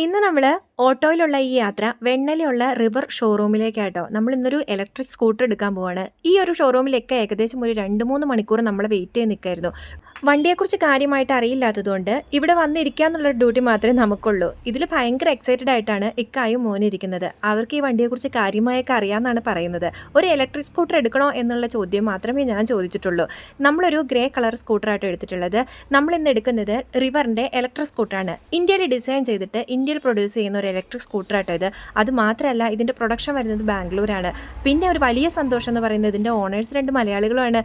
ഇന്ന് നമ്മൾ ഓട്ടോയിലുള്ള ഈ യാത്ര വെണ്ണലയുള്ള റിവർ ഷോറൂമിലേക്കാട്ടോ. നമ്മൾ ഇന്നൊരു ഇലക്ട്രിക് സ്കൂട്ടർ എടുക്കാൻ പോവാണ്. ഈ ഒരു ഷോറൂമിലൊക്കെ ഏകദേശം ഒരു 2-3 മണിക്കൂർ നമ്മൾ വെയിറ്റ് ചെയ്ത് നിൽക്കായിരുന്നു. വണ്ടിയെക്കുറിച്ച് കാര്യമായിട്ട് അറിയില്ലാത്തതുകൊണ്ട് ഇവിടെ വന്നിരിക്കുക എന്നുള്ള ഡ്യൂട്ടി മാത്രമേ നമുക്കുള്ളൂ. ഇതിൽ ഭയങ്കര എക്സൈറ്റഡ് ആയിട്ടാണ് ഇക്കായും മോനും ഇരിക്കുന്നത്. അവർക്ക് ഈ വണ്ടിയെക്കുറിച്ച് കാര്യമായൊക്കെ അറിയാമെന്നാണ് പറയുന്നത്. ഒരു ഇലക്ട്രിക് സ്കൂട്ടർ എടുക്കണോ എന്നുള്ള ചോദ്യം മാത്രമേ ഞാൻ ചോദിച്ചിട്ടുള്ളൂ. നമ്മളൊരു ഗ്രേ കളർ സ്കൂട്ടറായിട്ട് എടുത്തിട്ടുള്ളത്. നമ്മളിന്ന് എടുക്കുന്നത് റിവറിൻ്റെ ഇലക്ട്രിക് സ്കൂട്ടറാണ്. ഇന്ത്യയിൽ ഡിസൈൻ ചെയ്തിട്ട് ഇന്ത്യയിൽ പ്രൊഡ്യൂസ് ചെയ്യുന്ന ഒരു ഇലക്ട്രിക് സ്കൂട്ടറായിട്ടോ ഇത്. അത് മാത്രമല്ല ഇതിൻ്റെ പ്രൊഡക്ഷൻ വരുന്നത് ബാംഗ്ലൂരാണ്. പിന്നെ ഒരു വലിയ സന്തോഷം എന്ന് പറയുന്നത് ഇതിൻ്റെ ഓണേഴ്സ് 2 മലയാളികളുമാണ്.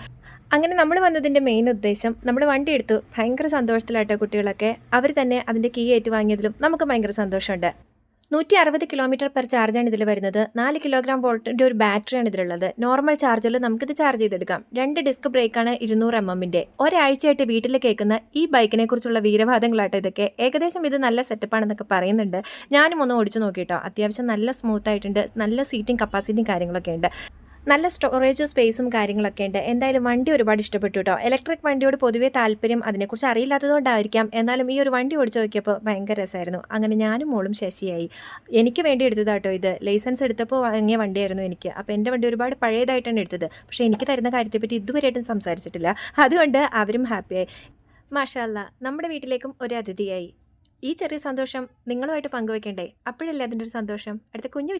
അങ്ങനെ നമ്മൾ വന്നതിൻ്റെ മെയിൻ ഉദ്ദേശം നമ്മൾ വണ്ടി എടുത്തു. ഭയങ്കര സന്തോഷത്തിലാട്ടോ കുട്ടികളൊക്കെ. അവർ തന്നെ അതിൻ്റെ കീ ഏറ്റുവാങ്ങിയതിലും നമുക്ക് ഭയങ്കര സന്തോഷമുണ്ട്. 160 km/h ചാർജാണ് ഇതിൽ വരുന്നത്. 4 കിലോഗ്രാം വോൾട്ടിൻ്റെ ഒരു ബാറ്ററിയാണ് ഇതിലുള്ളത്. നോർമൽ ചാർജറിൽ നമുക്കിത് ചാർജ് ചെയ്തെടുക്കാം. 2 ഡിസ്ക് ബ്രേക്കാണ് 200 mm. ഒരാഴ്ചയായിട്ട് വീട്ടിൽ കേൾക്കുന്ന ഈ ബൈക്കിനെ കുറിച്ചുള്ള വീരവാദങ്ങളാട്ടോ ഇതൊക്കെ. ഏകദേശം ഇത് നല്ല സെറ്റപ്പാണെന്നൊക്കെ പറയുന്നുണ്ട്. ഞാനും ഒന്ന് ഓടിച്ചു നോക്കിയിട്ടോ. അത്യാവശ്യം നല്ല സ്മൂത്ത് ആയിട്ടുണ്ട്. നല്ല സീറ്റിംഗ് കപ്പാസിറ്റിയും കാര്യങ്ങളൊക്കെ ഉണ്ട്. നല്ല സ്റ്റോറേജ് സ്പേസും കാര്യങ്ങളൊക്കെ ഉണ്ട്. എന്തായാലും വണ്ടി ഒരുപാട് ഇഷ്ടപ്പെട്ടു കേട്ടോ. ഇലക്ട്രിക് വണ്ടിയോട് പൊതുവേ താല്പര്യം അതിനെക്കുറിച്ച് അറിയില്ലാത്തതുകൊണ്ടായിരിക്കാം. എന്നാലും ഈ ഒരു വണ്ടി ഓടിച്ചു നോക്കിയപ്പോൾ ഭയങ്കര രസമായിരുന്നു. അങ്ങനെ ഞാനും മോളും ശശിയായി. എനിക്ക് വേണ്ടി എടുത്തതാട്ടോ ഇത്. ലൈസൻസ് എടുത്തപ്പോൾ വാങ്ങിയ വണ്ടിയായിരുന്നു എനിക്ക്. അപ്പോൾ എൻ്റെ വണ്ടി ഒരുപാട് പഴയതായിട്ടാണ് എടുത്തത്. പക്ഷേ എനിക്ക് തരുന്ന കാര്യത്തെപ്പറ്റി ഇതുവരെയായിട്ടും സംസാരിച്ചിട്ടില്ല. അതുകൊണ്ട് അവരും ഹാപ്പിയായി. മാഷാ അല്ലാ, നമ്മുടെ വീട്ടിലേക്കും ഒരു അതിഥിയായി. ഈ ചെറിയ സന്തോഷം നിങ്ങളുമായിട്ട് പങ്കുവെക്കണ്ടേ? അപ്പോഴല്ലേ അതിൻ്റെ ഒരു സന്തോഷം. അടുത്ത കുഞ്ഞു